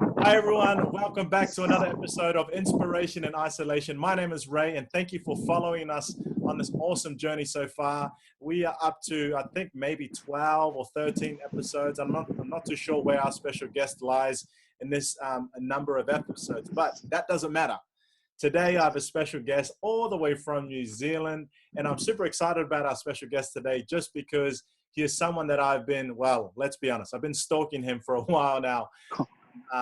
Hi everyone, welcome back to another episode of Inspiration in Isolation. My name is Ray and thank you for following us on this awesome journey so far. We are up to, I think, maybe 12 or 13 episodes. I'm not too sure where our special guest lies in this number of episodes, but that doesn't matter. Today I have a special guest all the way from New Zealand, and I'm super excited about our special guest today just because he is someone that I've been, well, let's be honest, I've been stalking him for a while now.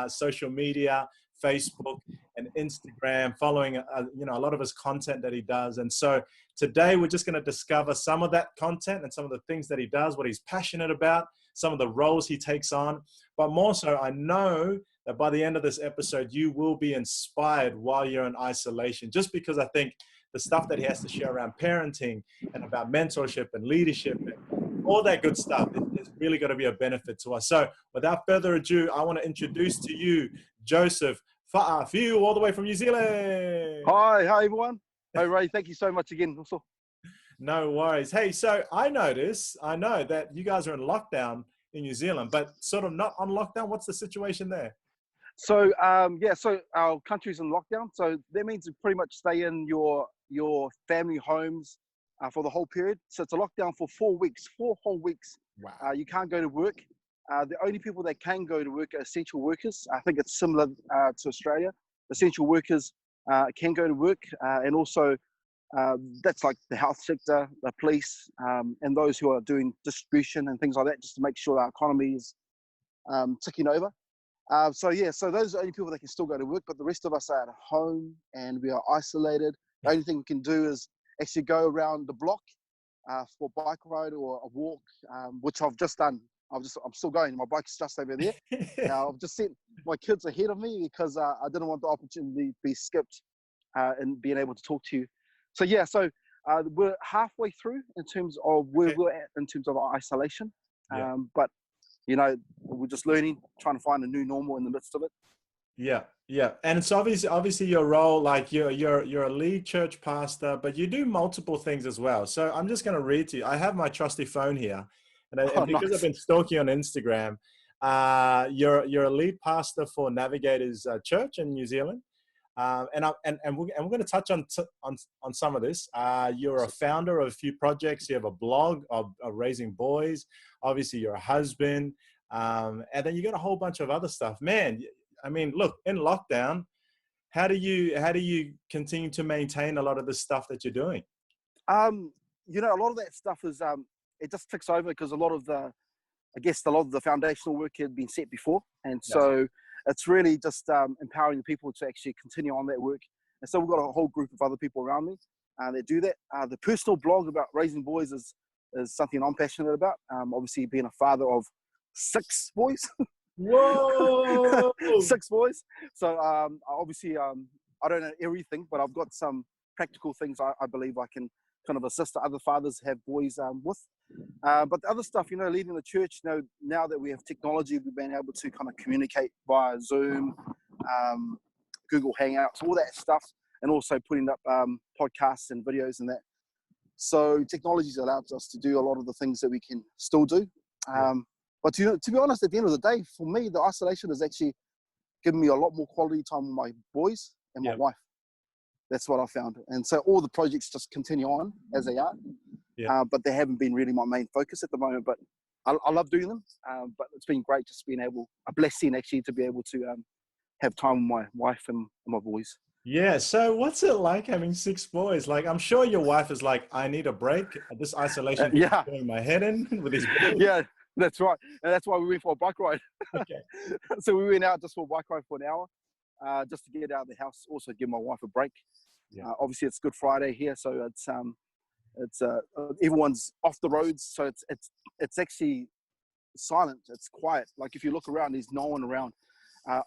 Social media, Facebook and Instagram, following a lot of his content that he does. And so today we're just going to discover some of that content and some of the things that he does, what he's passionate about, some of the roles he takes on. But more so, I know that by the end of this episode, you will be inspired while you're in isolation, just because I think the stuff that he has to share around parenting and about mentorship and leadership and all that good stuff is really going to be a benefit to us. So without further ado, I want to introduce to you Jospeh all the way from New Zealand. Hi everyone. Hi Ray, thank you so much again. No worries. Hey, so I know that you guys are in lockdown in New Zealand, but sort of not on lockdown. What's the situation there? So so our country's in lockdown. So that means you pretty much stay in your family homes for the whole period. So it's a lockdown for 4 weeks, 4 whole weeks. Wow. You can't go to work. The only people that can go to work are essential workers. I think it's similar to Australia. Essential workers can go to work, and also that's like the health sector, the police, and those who are doing distribution and things like that, just to make sure our economy is ticking over. So those are the only people that can still go to work, but the rest of us are at home and we are isolated. The only thing we can do is actually go around the block for a bike ride or a walk, which I've just done. I'm still going. My bike's just over there. I've just sent my kids ahead of me because I didn't want the opportunity to be skipped and being able to talk to you. So we're halfway through in terms of where we're at in terms of our isolation. But we're just learning, trying to find a new normal in the midst of it. Yeah. And it's obviously your role, like you're a lead church pastor, but you do multiple things as well. So I'm just going to read to you. I have my trusty phone here, and because I've been stalking on Instagram, you're a lead pastor for Navigators Church in New Zealand. And we're going to touch on some of this. You're a founder of a few projects. You have a blog of raising boys. Obviously, you're a husband, and then you got a whole bunch of other stuff. Man, I mean, look, in lockdown, how do you continue to maintain a lot of the stuff that you're doing? A lot of that stuff is it just ticks over because a lot of the foundational work had been set before, and so it's really just empowering the people to actually continue on that work. And so we've got a whole group of other people around me that do that. The personal blog about raising boys is something I'm passionate about. Obviously, being a father of 6 boys. Whoa! 6 boys. So obviously, I don't know everything, but I've got some practical things I believe I can kind of assist other fathers have boys with. But the other stuff, leading the church, now that we have technology, we've been able to kind of communicate via Zoom, Google Hangouts, all that stuff, and also putting up podcasts and videos and that. So technology allows us to do a lot of the things that we can still do. But to be honest, at the end of the day, for me, the isolation has actually given me a lot more quality time with my boys and my wife. That's what I found. And so all the projects just continue on as they are. But they haven't been really my main focus at the moment. But I love doing them. But it's been great just being able, a blessing actually, to be able to have time with my wife and my boys. Yeah. So what's it like having 6 boys? Like, I'm sure your wife is like, I need a break. This isolation is doing my head in with these boys. Yeah, that's right. And that's why we went for a bike ride. Okay. So we went out just for a bike ride for an hour, just to get out of the house, also give my wife a break. Obviously, it's Good Friday here, so it's everyone's off the roads, so it's actually silent. It's quiet. Like if you look around, there's no one around.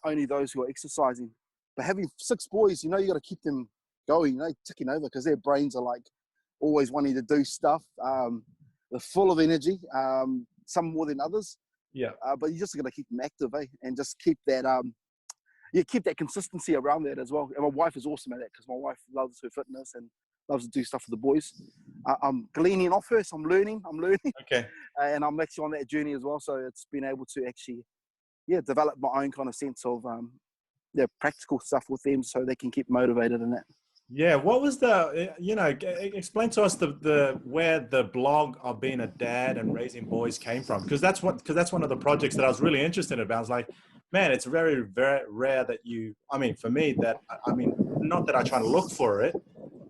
Only those who are exercising. But having 6 boys, you got to keep them going, ticking over, because their brains are like always wanting to do stuff. They're full of energy. Some more than others. But you just got to keep them active, and just keep that keep that consistency around that as well. And my wife is awesome at that because my wife loves her fitness and loves to do stuff for the boys. I'm gleaning off her, so I'm learning. Okay. And I'm actually on that journey as well. So it's been able to actually develop my own kind of sense of practical stuff with them so they can keep motivated in that. Yeah, what was the, explain to us the where the blog of being a dad and raising boys came from, because that's one of the projects that I was really interested in. I was like, man, it's very, very rare that for me, not that I try to look for it,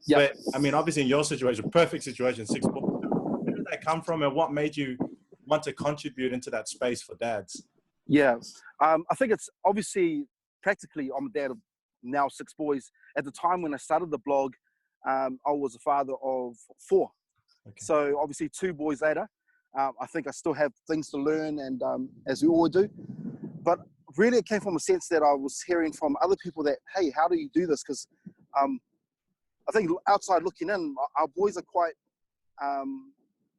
Yeah. but obviously in your situation, perfect situation, 6 boys. Where did that come from, and what made you want to contribute into that space for dads? Yeah, I think it's obviously practically I'm a dad of now 6 boys. At the time when I started the blog, I was a father of 4. Okay. So obviously 2 boys later, I think I still have things to learn, and as we all do. But really, it came from a sense that I was hearing from other people that, hey, how do you do this? Because I think outside looking in, our boys are quite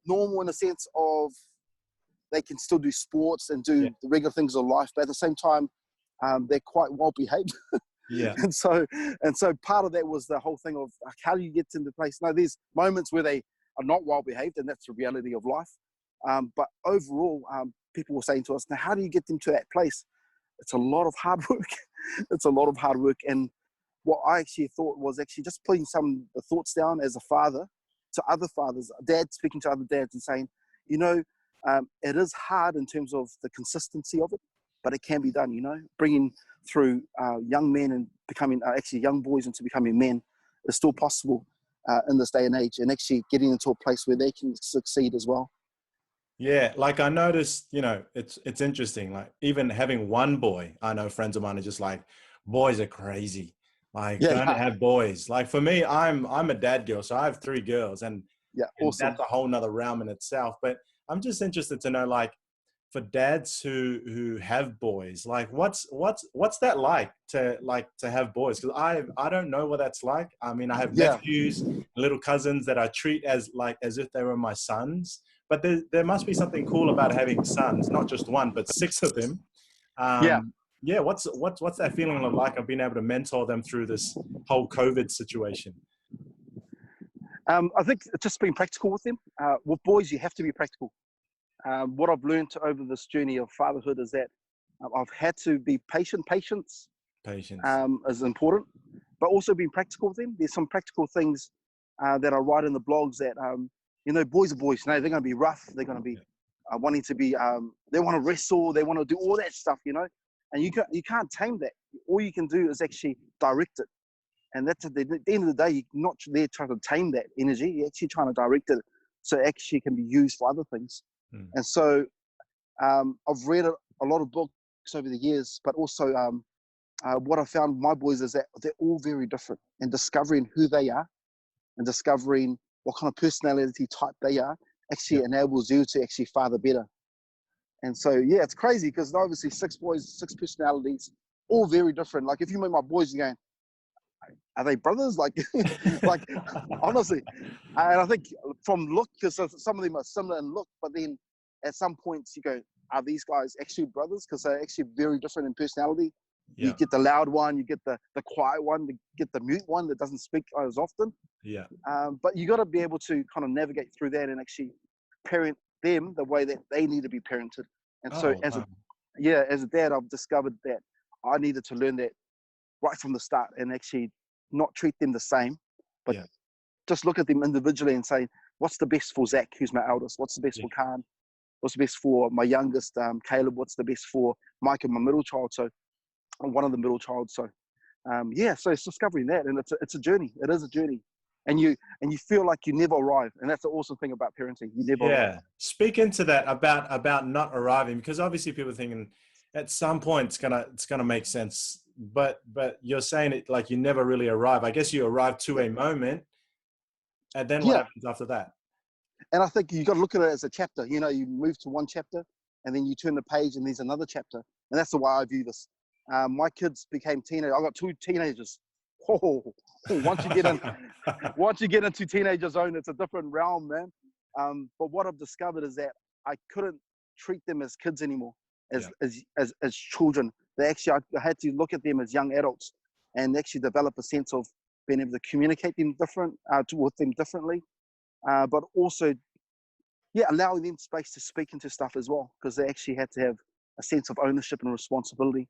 normal in the sense of they can still do sports and do the regular things of life, but at the same time, they're quite well behaved. Yeah. and so part of that was the whole thing of how do you get into place? Now, there's moments where they are not well behaved, and that's the reality of life. But overall, people were saying to us, now, how do you get them to that place? It's a lot of hard work. It's a lot of hard work. And what I actually thought was actually just putting some thoughts down as a father to other fathers, dad speaking to other dads and saying, it is hard in terms of the consistency of it, but it can be done, bringing through young men and becoming actually young boys into becoming men is still possible in this day and age, and actually getting into a place where they can succeed as well. Yeah, like I noticed, it's interesting. Like even having one boy, I know friends of mine are just like, boys are crazy. Like don't have boys. Like for me, I'm a dad girl, so I have 3 girls, and awesome. that's a whole nother realm in itself. But I'm just interested to know, like, for dads who have boys, like what's that like to have boys? Because I don't know what that's like. I have nephews, little cousins that I treat as if they were my sons. But there must be something cool about having sons, not just one, but 6 of them. Yeah. What's that feeling like of being able to mentor them through this whole COVID situation? I think just being practical with them. With boys, you have to be practical. What I've learned over this journey of fatherhood is that I've had to be patient. Patience is important, but also being practical with them. There's some practical things that I write in the blogs that, boys are boys. They're going to be rough. They're going to be wanting to be, they want to wrestle. They want to do all that stuff, and you can't tame that. All you can do is actually direct it. And that's at the end of the day, you're not there trying to tame that energy. You're actually trying to direct it so it actually can be used for other things. And so I've read a lot of books over the years, but also what I found with my boys is that they're all very different, and discovering who they are and discovering what kind of personality type they are actually enables you to actually father better. And so, it's crazy because obviously 6 boys, 6 personalities, all very different. Like if you meet my boys, you're going, are they brothers? Like honestly. And I think from look, because some of them are similar in look, but then at some points you go, are these guys actually brothers? Because they're actually very different in personality. You get the loud one, you get the quiet one, you get the mute one that doesn't speak as often. But you got to be able to kind of navigate through that and actually parent them the way that they need to be parented. And so as a dad, I've discovered that I needed to learn that right from the start and actually not treat them the same, but just look at them individually and say, what's the best for Zach, who's my eldest? What's the best for Khan? What's the best for my youngest, Caleb? What's the best for Mike and my middle child? So I'm one of the middle child. So so it's discovering that, and it's a journey. It is a journey, and you feel like you never arrive, and that's the awesome thing about parenting. You never arrive. Speak into that about not arriving, because obviously people are thinking at some point it's gonna make sense, but you're saying it like you never really arrive. I guess you arrive to a moment, and then what happens after that? And I think you got to look at it as a chapter. You move to one chapter, and then you turn the page, and there's another chapter, and that's the way I view this. My kids became teenagers. I got 2 teenagers. Once you get into teenager zone, it's a different realm, man. But what I've discovered is that I couldn't treat them as kids anymore, as children. They actually, I had to look at them as young adults and actually develop a sense of being able to communicate with them differently, but also, allowing them space to speak into stuff as well, because they actually had to have a sense of ownership and responsibility.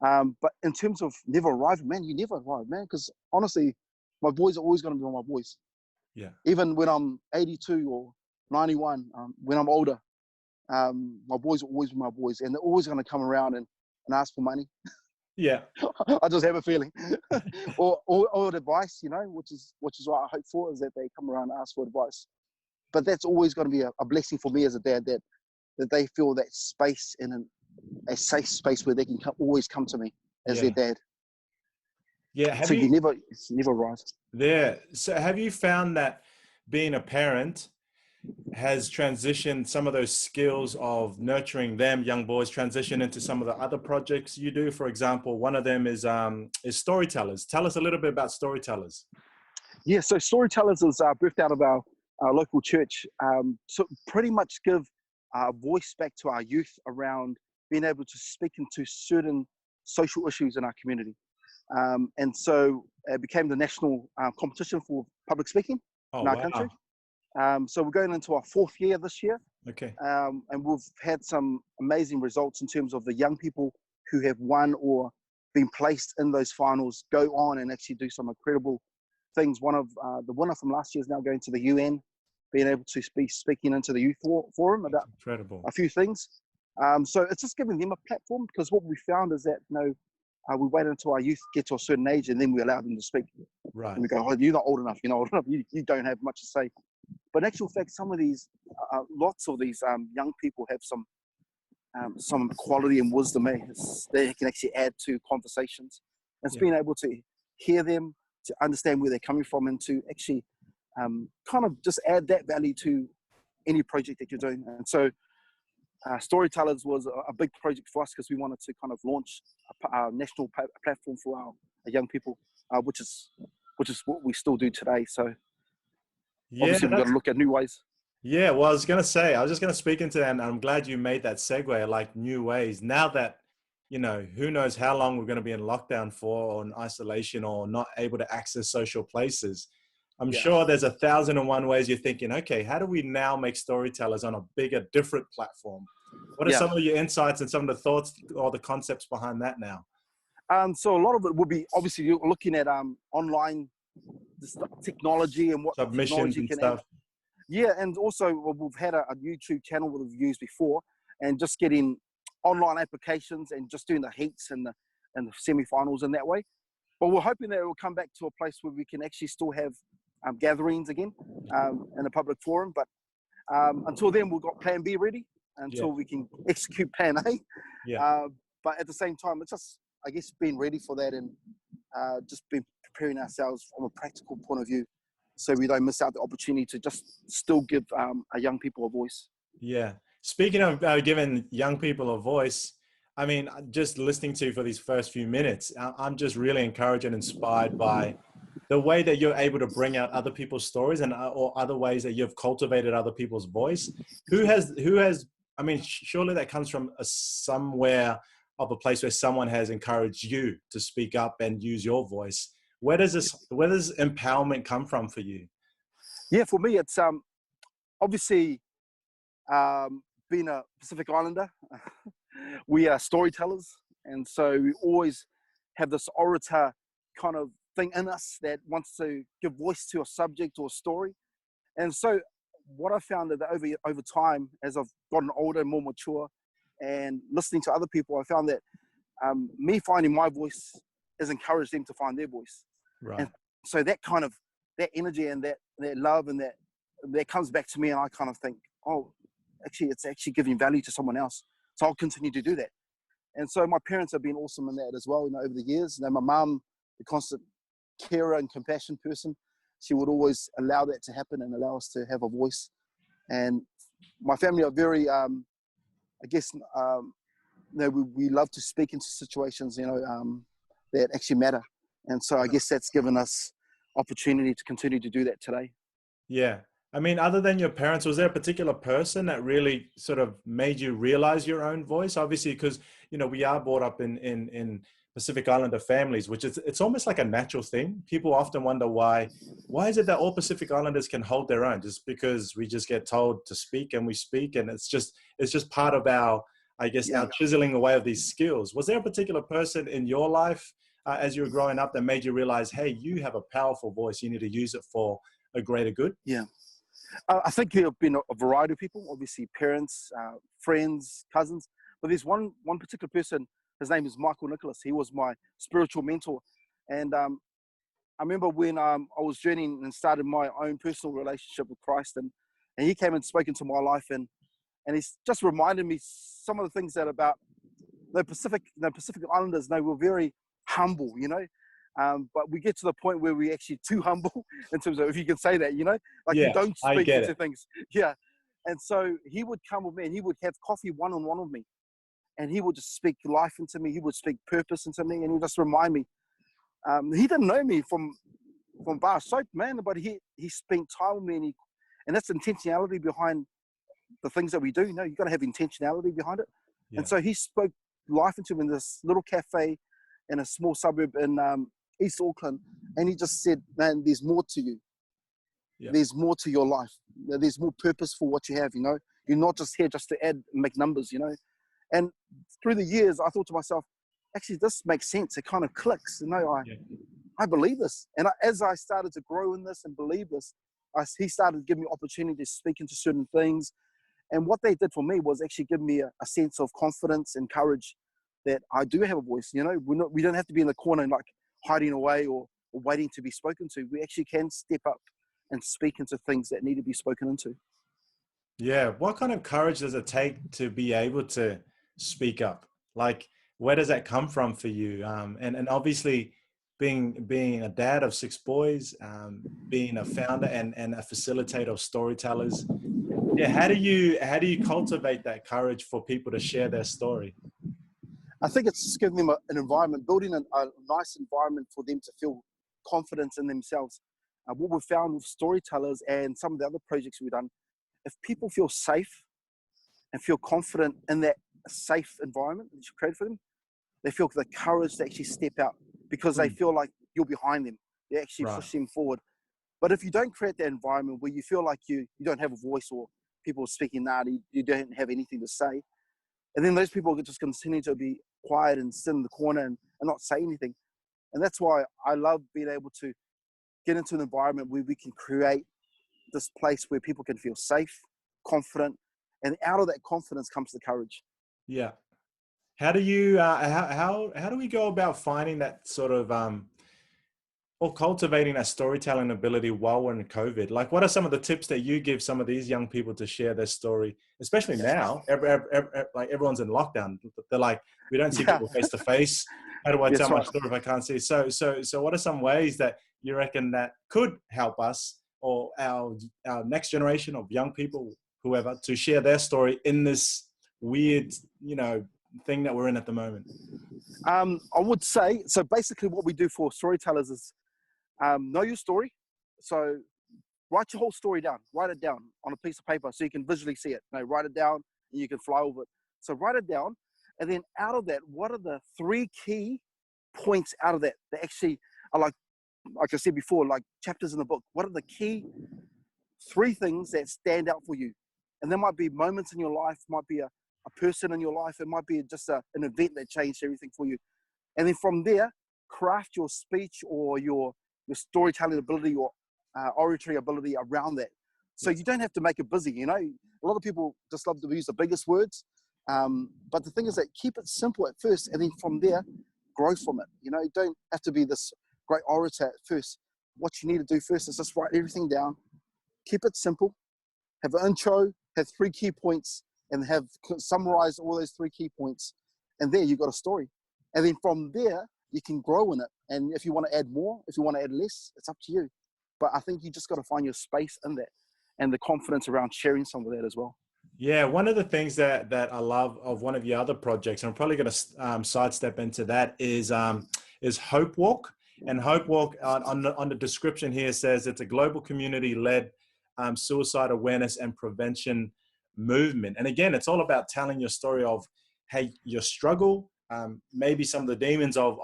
But in terms of never arriving, man, you never arrive, man, because honestly, my boys are always going to be my boys. Yeah. Even when I'm 82 or 91, when I'm older, my boys will always be my boys, and they're always going to come around and ask for money. Yeah. I just have a feeling, or advice, you know, which is what I hope for, is that they come around and ask for advice. But that's always going to be a blessing for me as a dad, that they feel that space in a safe space where they can always come to me as their dad. Yeah. So it's never right. Yeah. So have you found that being a parent has transitioned some of those skills of nurturing them, young boys, transition into some of the other projects you do? For example, one of them is storytellers. Tell us a little bit about storytellers. Yeah, so storytellers is birthed out of our local church. So pretty much give voice back to our youth around being able to speak into certain social issues in our community. And so it became the national competition for public speaking in our country. So we're going into our 4th year this year. Okay. And we've had some amazing results in terms of the young people who have won or been placed in those finals go on and actually do some incredible things. One of the winner from last year is now going to the UN, being able to be speaking into the youth forum about a few things. So it's just giving them a platform, because what we found is that, you know, we wait until our youth get to a certain age and then we allow them to speak. Right. And we go, oh, you're not old enough, you're not old enough, you don't have much to say. But in actual fact, some of these, lots of these young people have some quality and wisdom they can actually add to conversations. And it's being able to hear them, to understand where they're coming from, and to actually kind of just add that value to any project that you're doing. And so Storytellers was a big project for us, because we wanted to kind of launch a national platform for our young people, which is what we still do today. So obviously we've got to look at new ways. Yeah, well, I was just going to speak into that, and I'm glad you made that segue, like new ways. Now that, you know, who knows how long we're going to be in lockdown for, or in isolation, or not able to access social places. I'm sure there's 1,001 ways you're thinking, okay, how do we now make storytellers on a bigger, different platform? What are some of your insights and some of the thoughts or the concepts behind that now? So a lot of it would be, obviously, you're looking at online technology and what Submissions technology and can stuff. add. Yeah, and also we've had a YouTube channel that we've used before, and just getting online applications and just doing the heats and the semi-finals in that way. But we're hoping that it will come back to a place where we can actually still have gatherings again in a public forum. But until then, we've got Plan B ready until we can execute Plan A. Yeah. But at the same time, it's just, I guess, being ready for that, and just been preparing ourselves from a practical point of view, so we don't miss out the opportunity to just still give our young people a voice. Yeah. Speaking of giving young people a voice, I mean, just listening to you for these first few minutes, I'm just really encouraged and inspired by the way that you're able to bring out other people's stories, and or other ways that you've cultivated other people's voice. Who has, I mean, surely that comes from somewhere of a place where someone has encouraged you to speak up and use your voice. Where does empowerment come from for you? Yeah, for me, it's obviously being a Pacific Islander, we are storytellers, and so we always have this orator kind of thing in us that wants to give voice to a subject or a story. And so what I found that over time, as I've gotten older and more mature and listening to other people, I found that me finding my voice has encouraged them to find their voice. Right. And so that kind of, that energy and that love and that comes back to me, and I kind of think, oh, actually, it's actually giving value to someone else. So I'll continue to do that. And so my parents have been awesome in that as well, you know, over the years. You know, my mum, the constant carer and compassion person, she would always allow that to happen and allow us to have a voice. And my family are very, I guess, you know, we love to speak into situations, you know, that actually matter. And so I guess that's given us opportunity to continue to do that today. Yeah. I mean, other than your parents, was there a particular person that really sort of made you realize your own voice? Obviously, because, you know, we are brought up in Pacific Islander families, which is, it's almost like a natural thing. People often wonder why is it that all Pacific Islanders can hold their own? Just because we just get told to speak and we speak, and it's just part of our I guess, Yeah. our chiseling away of these skills. Was there a particular person in your life as you were growing up that made you realize, hey, you have a powerful voice, you need to use it for a greater good? Yeah. I think there have been a variety of people, obviously parents, friends, cousins, but there's one particular person. His name is Michael Nicholas. He was my spiritual mentor, and I remember when I was journeying and started my own personal relationship with Christ, and he came and spoke into my life, and he's just reminded me some of the things that about the Pacific Islanders. They were very humble, but we get to the point where we're actually too humble in terms of, if you can say that, like we Yeah, don't I speak get into it. things. Yeah. And so he would come with me and he would have coffee one-on-one with me, and he would just speak life into me. He would speak purpose into me, and he would just remind me. He didn't know me from bar soap, man, but he spent time with me, and that's intentionality behind the things that we do. You've got to have intentionality behind it. Yeah, And so he spoke life into me in this little cafe in a small suburb in East Auckland, and he just said, man, there's more to you. yeah, There's more to your life. There's more purpose for what you have. You're not just here just to make numbers. And through the years, I thought to myself, actually, this makes sense. It kind of clicks. yeah, I believe this. And as I started to grow in this and believe this, he started to give me opportunity to speak into certain things. And what they did for me was actually give me a sense of confidence and courage that I do have a voice. We don't have to be in the corner and like hiding away or waiting to be spoken to. We actually can step up and speak into things that need to be spoken into. yeah. What kind of courage does it take to be able to speak up? Like, where does that come from for you? And obviously, being a dad of 6 boys, being a founder and a facilitator of storytellers. Yeah, how do you cultivate that courage for people to share their story? I think it's just giving them an environment, building a nice environment for them to feel confidence in themselves. What we've found with storytellers and some of the other projects we've done, if people feel safe and feel confident in that safe environment that you create for them, they feel the courage to actually step out because they Mm, feel like you're behind them. You actually right. push them forward. But if you don't create that environment where you feel like you don't have a voice, or people are speaking now, you don't have anything to say, and then those people just continue to be quiet and sit in the corner and not say anything. And that's why I love being able to get into an environment where we can create this place where people can feel safe, confident, and out of that confidence comes the courage. Yeah. How do you how do we go about finding that sort of or cultivating that storytelling ability while we're in COVID? Like, what are some of the tips that you give some of these young people to share their story, especially now? Like everyone's in lockdown. They're like, we don't see Yeah, people face to face. How do I tell that's my right. story if I can't see? So, what are some ways that you reckon that could help us or our next generation of young people, whoever, to share their story in this weird, thing that we're in at the moment? I would say, so basically what we do for storytellers is know your story. So write your whole story down. Write it down on a piece of paper so you can visually see it. Write it down and you can fly over it. So write it down. And then out of that, what are the 3 key points out of that actually are like I said before, like chapters in the book? What are the key 3 things that stand out for you? And there might be moments in your life, might be a person in your life, it might be just an event that changed everything for you. And then from there, craft your speech or your storytelling ability or oratory ability around that. So Yeah. you don't have to make it busy. A lot of people just love to use the biggest words. But the thing is that keep it simple at first, and then from there, grow from it. You don't have to be this great orator at first. What you need to do first is just write everything down, keep it simple, have an intro, have 3 key points, and have summarized all those 3 key points. And there you've got a story. And then from there, you can grow in it. And if you want to add more, if you want to add less, it's up to you. But I think you just got to find your space in that and the confidence around sharing some of that as well. Yeah, one of the things that I love of one of your other projects, and I'm probably going to sidestep into that, is Hope Walk. And Hope Walk on the description here says it's a global community-led suicide awareness and prevention movement. And again, it's all about telling your story of, hey, your struggle, maybe some of the demons of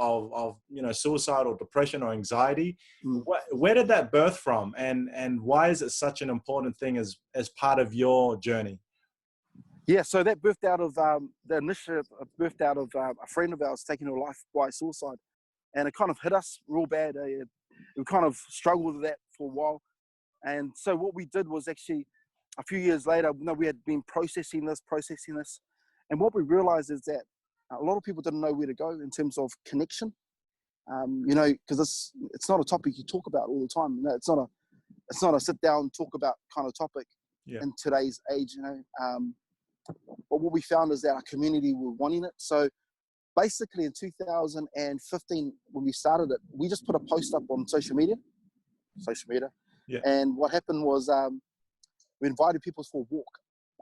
suicide or depression or anxiety. Mm. Where did that birth from, and why is it such an important thing as part of your journey? Yeah, so that birthed out of the initiative, birthed out of a friend of ours taking her life by suicide, and it kind of hit us real bad. We kind of struggled with that for a while, and so what we did was actually a few years later, we had been processing this, and what we realized is that a lot of people didn't know where to go in terms of connection. Because it's not a topic you talk about all the time. It's not a sit down talk about kind of topic in today's age. But what we found is that our community were wanting it. So basically in 2015, when we started it, we just put a post up on social media. Yeah. And what happened was we invited people for a walk,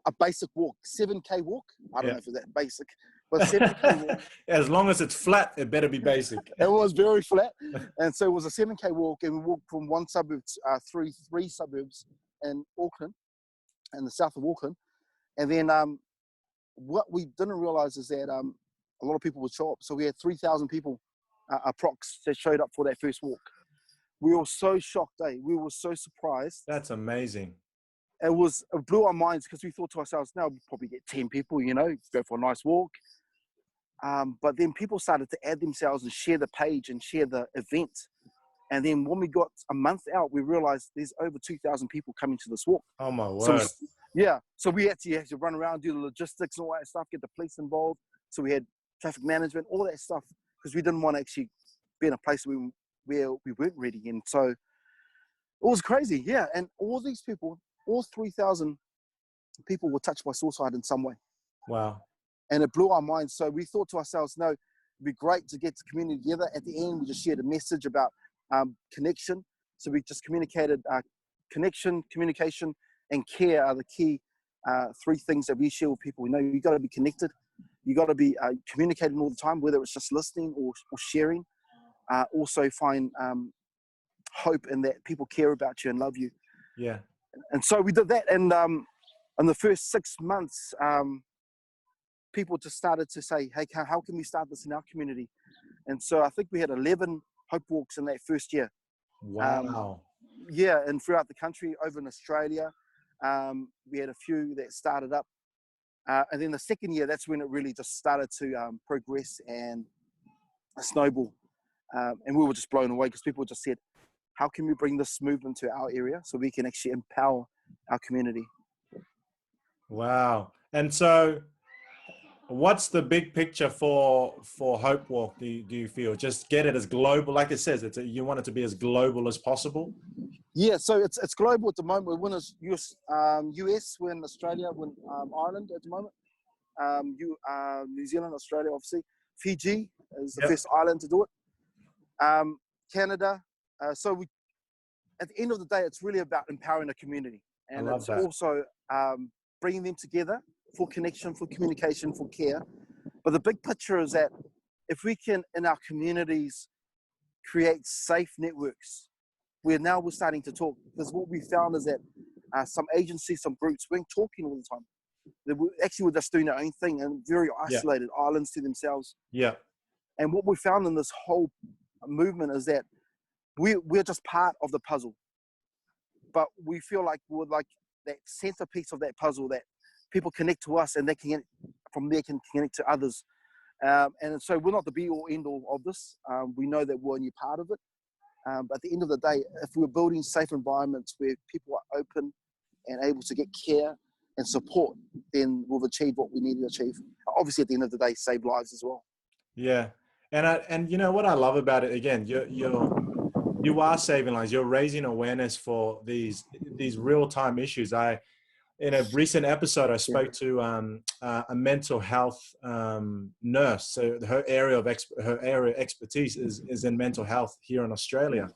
a basic walk, 7K walk. I don't know if it's that basic, but 7K walk. As long as it's flat, it better be basic. It was very flat. And so it was a 7K walk, and we walked from one suburb to three suburbs in Auckland, in the south of Auckland. And then what we didn't realize is that a lot of people would show up. So we had 3,000 people approx that showed up for that first walk. We were so shocked, we were so surprised. That's amazing. It blew our minds, because we thought to ourselves, now we'll probably get 10 people, go for a nice walk. But then people started to add themselves and share the page and share the event. And then when we got a month out, we realized there's over 2,000 people coming to this walk. Oh my word. So we had to run around, do the logistics and all that stuff, get the police involved. So we had traffic management, all that stuff, because we didn't want to actually be in a place where we weren't ready. And so it was crazy, yeah. And all these people, all 3,000 people were touched by suicide in some way. Wow. And it blew our minds. So we thought to ourselves, no, it'd be great to get the community together. At the end, we just shared a message about connection. So we just communicated connection, communication, and care are the key three things that we share with people. You got to be connected. You got to be communicating all the time, whether it's just listening or sharing. Also find hope in that people care about you and love you. Yeah. And so we did that. And in the first 6 months, people just started to say, hey, how can we start this in our community? And so I think we had 11 Hope Walks in that first year. Wow. And throughout the country, over in Australia, we had a few that started up. And then the second year, that's when it really just started to progress and snowball. And we were just blown away, because people just said, how can we bring this movement to our area so we can actually empower our community? Wow. And so what's the big picture for Hope Walk, do you feel? Just get it as global, like it says, you want it to be as global as possible? Yeah, so it's global at the moment. We're in US, we're in Australia, we're in Ireland at the moment. New Zealand, Australia, obviously. Fiji is the first island to do it. Canada. So at the end of the day, it's really about empowering a community. And it's also bringing them together for connection, for communication, for care. But the big picture is that if we can, in our communities, create safe networks, we're starting to talk. Because what we found is that some agencies, some groups weren't talking all the time. They were just doing their own thing and very isolated islands to themselves. Yeah. And what we found in this whole movement is that we're just part of the puzzle. But we feel like we're like that centerpiece of that puzzle, that people connect to us, and they can from there can connect to others. And so we're not the be all end all of this. We know that we're only part of it. But at the end of the day, if we're building safe environments where people are open and able to get care and support, then we've achieved what we need to achieve. Obviously, at the end of the day, save lives as well. Yeah. And you know what I love about it, again, you are saving lives. You're raising awareness for these real-time issues. In a recent episode, I spoke to a mental health nurse. So her area of expertise is in mental health here in Australia.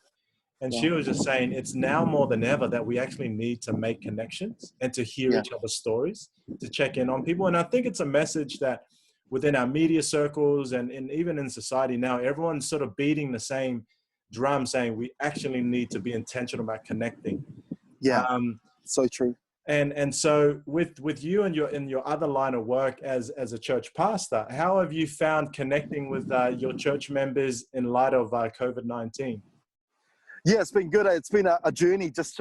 And she was just saying it's now more than ever that we actually need to make connections and to hear each other's stories, to check in on people. And I think it's a message that within our media circles and even in society now, everyone's sort of beating the same drum, saying we actually need to be intentional about connecting. Yeah, so true. And so with you and your other line of work as a church pastor, how have you found connecting with your church members in light of COVID-19? Yeah, it's been good. It's been a journey, just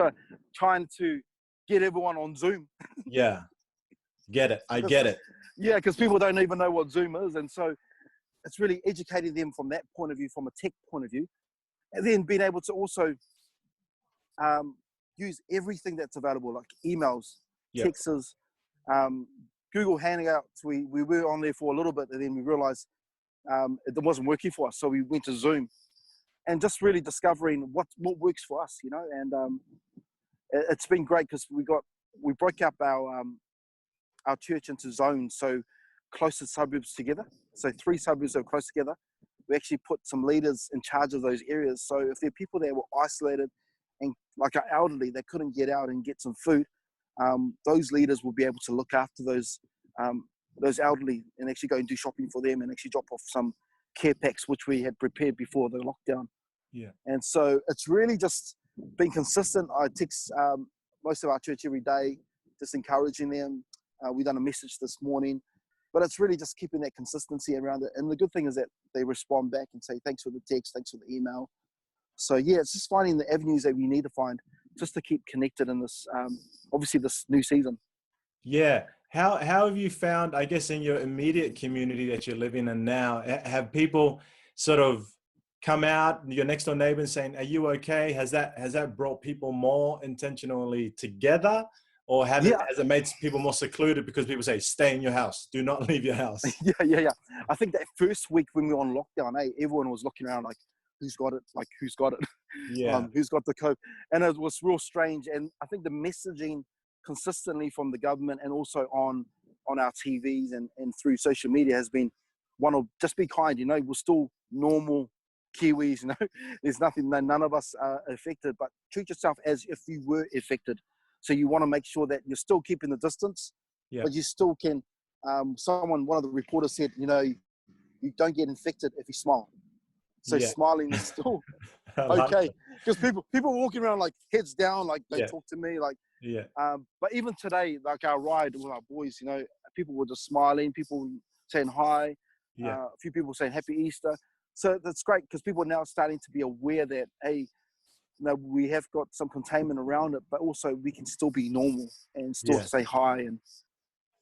trying to get everyone on Zoom. Yeah. Get it. I get it. Yeah, because people don't even know what Zoom is. And so it's really educating them from that point of view, from a tech point of view, and then being able to also use everything that's available, like emails, Yep. texts, Google Hangouts. We were on there for a little bit, and then we realized it wasn't working for us. So we went to Zoom, and just really discovering what works for us, you know. And it's been great because we broke up our church into zones, so closer suburbs together. So 3 suburbs are close together. We actually put some leaders in charge of those areas. So if there are people that were isolated and like our elderly that couldn't get out and get some food, those leaders will be able to look after those elderly and actually go and do shopping for them and actually drop off some care packs, which we had prepared before the lockdown. Yeah. And so it's really just being consistent. I text most of our church every day, just encouraging them. We've done a message this morning, but it's really just keeping that consistency around it. And the good thing is that they respond back and say, thanks for the text, thanks for the email. So yeah, it's just finding the avenues that we need to find just to keep connected in this, obviously this new season. Yeah. How have you found, I guess, in your immediate community that you're living in now, have people sort of come out, your next door neighbors saying, are you okay? Has that brought people more intentionally together? Or has it made people more secluded because people say, stay in your house, do not leave your house? Yeah. I think that first week when we were on lockdown, everyone was looking around like, who's got it? Like, who's got it? Yeah. Who's got the COVID? And it was real strange. And I think the messaging consistently from the government and also on our TVs and through social media has been one of just be kind, you know, we're still normal Kiwis, you know, there's nothing, none of us are affected, but treat yourself as if you were affected. So you want to make sure that you're still keeping the distance, but you still can, one of the reporters said, you know, you don't get infected if you smile. So smiling is still okay. Because people walking around like heads down, like they talk to me, like, but even today, like our ride with our boys, you know, people were just smiling, people saying hi, a few people saying Happy Easter. So that's great because people are now starting to be aware that, hey, you know, we have got some containment around it, but also we can still be normal and still say hi and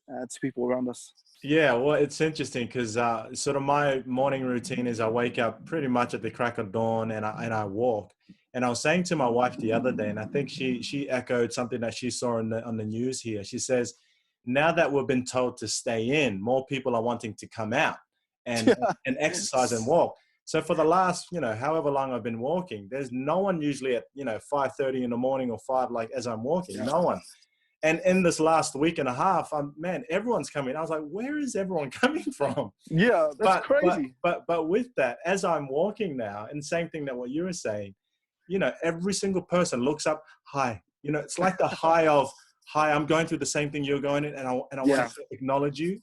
to people around us. Yeah, well, it's interesting because sort of my morning routine is I wake up pretty much at the crack of dawn and I walk. And I was saying to my wife the other day, and I think she echoed something that she saw on the news here. She says, now that we've been told to stay in, more people are wanting to come out and exercise and walk. So for the last, you know, however long I've been walking, there's no one usually at, you know, 5:30 in the morning or 5, like as I'm walking, no one. And in this last week and a half, man, everyone's coming. I was like, where is everyone coming from? Yeah, that's crazy. But with that, as I'm walking now, and same thing that what you were saying, you know, every single person looks up, hi. You know, it's like the high of, hi, I'm going through the same thing you're going in, and I want to acknowledge you.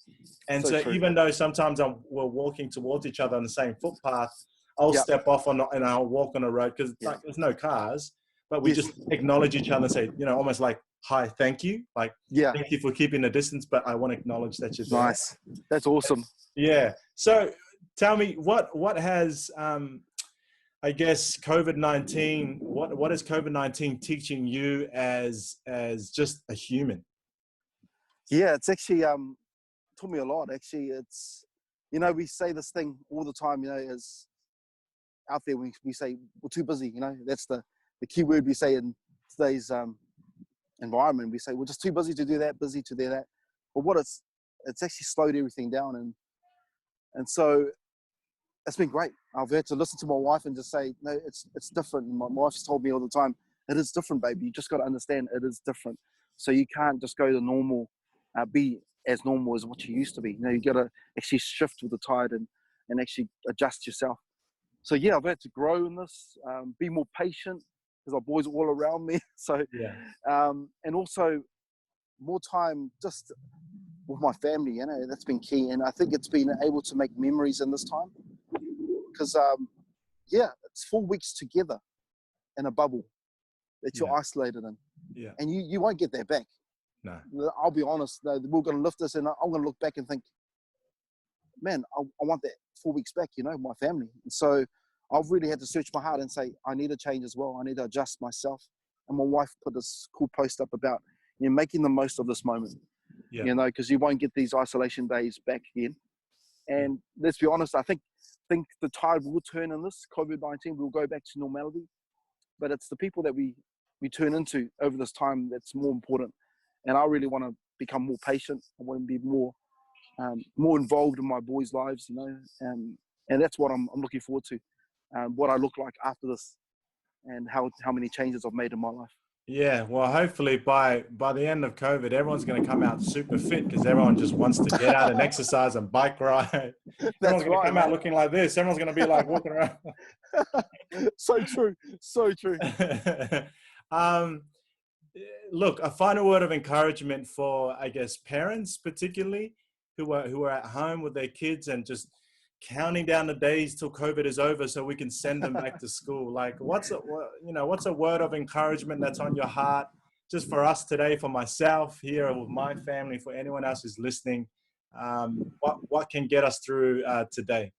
And so even though sometimes we're walking towards each other on the same footpath, I'll step off and I'll walk on a road because like, there's no cars, but we just acknowledge each other and say, you know, almost like, hi, thank you. Like, thank you for keeping the distance, but I want to acknowledge that you're there. Nice. That's awesome. Yeah. So tell me what has, I guess COVID-19, what is COVID-19 teaching you as just a human? Yeah, it's actually taught me a lot. Actually, it's, you know, we say this thing all the time, you know, as out there, we say we're too busy, you know, that's the key word we say in today's environment. We say we're just too busy to do that, busy to do that. But what it's actually slowed everything down. And so it's been great. I've had to listen to my wife and just say, no, it's different. And my wife's told me all the time, it is different, baby. You just got to understand it is different. So you can't just go to normal, be as normal as what you used to be. You know, you got to actually shift with the tide and actually adjust yourself. So yeah, I've had to grow in this, be more patient because our boys are all around me. So, and also more time just with my family, you know, that's been key. And I think it's been able to make memories in this time because, it's 4 weeks together in a bubble that you're isolated in. Yeah. And you won't get that back. No. I'll be honest, we're going to lift this and I'm going to look back and think, man, I want that 4 weeks back, you know, my family. And so I've really had to search my heart and say, I need to change as well. I need to adjust myself. And my wife put this cool post up about, you know, making the most of this moment. Yeah. you know, because you won't get these isolation days back again. And let's be honest, I think the tide will turn in this COVID-19. We'll go back to normality, but it's the people that we turn into over this time that's more important. And I really want to become more patient. I want to be more involved in my boys' lives, you know, and that's what I'm looking forward to, what I look like after this, and how many changes I've made in my life. Yeah, well, hopefully by the end of COVID, everyone's going to come out super fit because everyone just wants to get out and exercise and bike ride. Everyone's going to come out looking like this. Everyone's going to be like walking around. So true, so true. Look, a final word of encouragement for, I guess, parents particularly who are at home with their kids and just counting down the days till COVID is over so we can send them back to school. Like, what's a word of encouragement that's on your heart, just for us today, for myself here with my family, for anyone else who's listening? What can get us through today?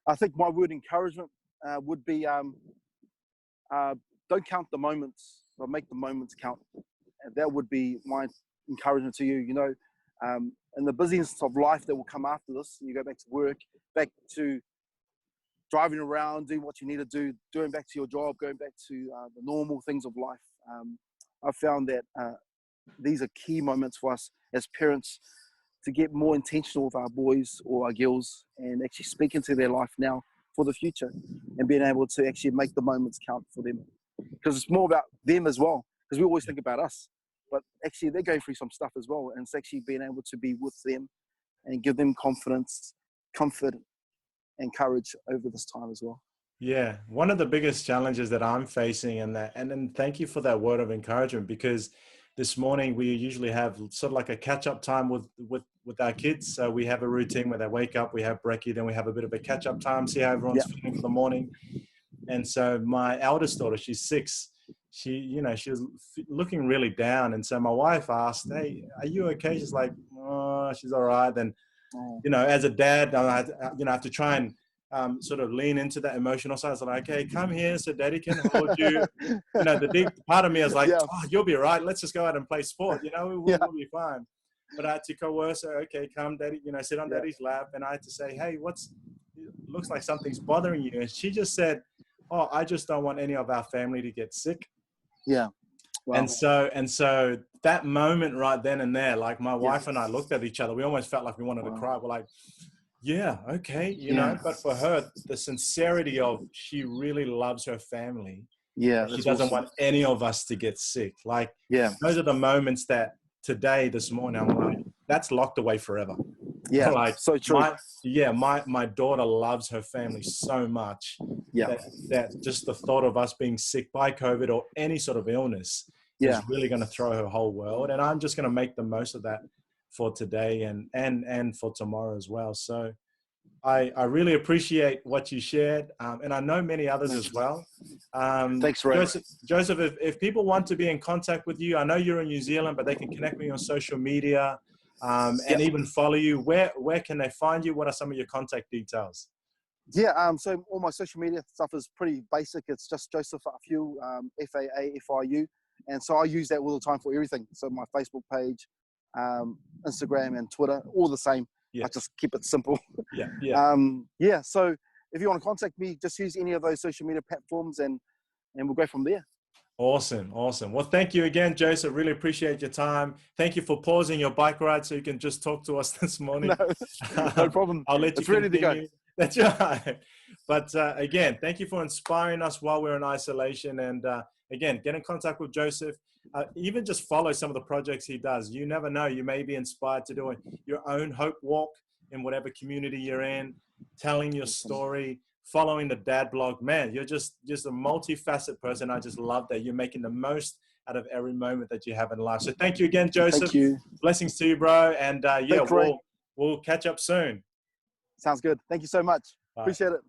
I think my word encouragement would be don't count the moments, but make the moments count. And that would be my encouragement to you. You know, and the busyness of life that will come after this, you go back to work, back to driving around, doing what you need to do, going back to your job, going back to the normal things of life. I've found that these are key moments for us as parents to get more intentional with our boys or our girls and actually speak into their life now for the future and being able to actually make the moments count for them. Because it's more about them as well, because we always think about us, but actually they're going through some stuff as well, and it's actually being able to be with them and give them confidence, comfort, and courage over this time as well. Yeah, one of the biggest challenges that I'm facing, and then thank you for that word of encouragement, because this morning we usually have sort of like a catch-up time with our kids. So we have a routine where they wake up, we have brekkie, then we have a bit of a catch-up time, see how everyone's feeling for the morning. And so my eldest daughter, she's 6. She was looking really down, and so my wife asked, "Hey, are you okay?" She's like, "Oh, she's all right." Then, as a dad, I have to try and sort of lean into that emotional side. So like, "Okay, come here so daddy can hold you." The deep part of me is like, "Oh, you'll be right. Let's just go out and play sport. We'll be fine." But I had to coerce her. "Okay, come, daddy. Sit on daddy's lap." And I had to say, "Hey, looks like something's bothering you." And she just said, "Oh, I just don't want any of our family to get sick." Yeah. Wow. And so that moment right then and there, like my wife and I looked at each other, we almost felt like we wanted to cry. We're like, yeah, okay, but for her, the sincerity of she really loves her family. Yeah. She doesn't want any of us to get sick. Like, those are the moments that this morning, I'm like, that's locked away forever. Yeah, like, so true. My daughter loves her family so much that just the thought of us being sick by COVID or any sort of illness is really going to throw her whole world. And I'm just going to make the most of that for today and for tomorrow as well. So I really appreciate what you shared. And I know many others as well. Thanks, Ray. Joseph, if people want to be in contact with you, I know you're in New Zealand, but they can connect with you on social media. And even follow you. Where can they find you? What are some of your contact details? So all my social media stuff is pretty basic. It's just Jospeh Afiu, FAAFIU, and so I use that all the time for everything. So my Facebook page, Instagram, and Twitter, all the same. I just keep it simple. So if you want to contact me, just use any of those social media platforms, and we'll go from there. Awesome. Well, thank you again, Joseph. Really appreciate your time. Thank you for pausing your bike ride so you can just talk to us this morning. No problem. I'll let you it's ready continue. to go. That's right. But again, thank you for inspiring us while we're in isolation. And again, get in contact with Joseph. Even just follow some of the projects he does. You never know. You may be inspired to do your own hope walk in whatever community you're in, telling your story, following the dad blog. Man, you're just a multifaceted person. I just love that you're making the most out of every moment that you have in life. So thank you again, Joseph. Thank you. Blessings to you, bro. And we'll catch up soon. Sounds good. Thank you so much. Bye. Appreciate it.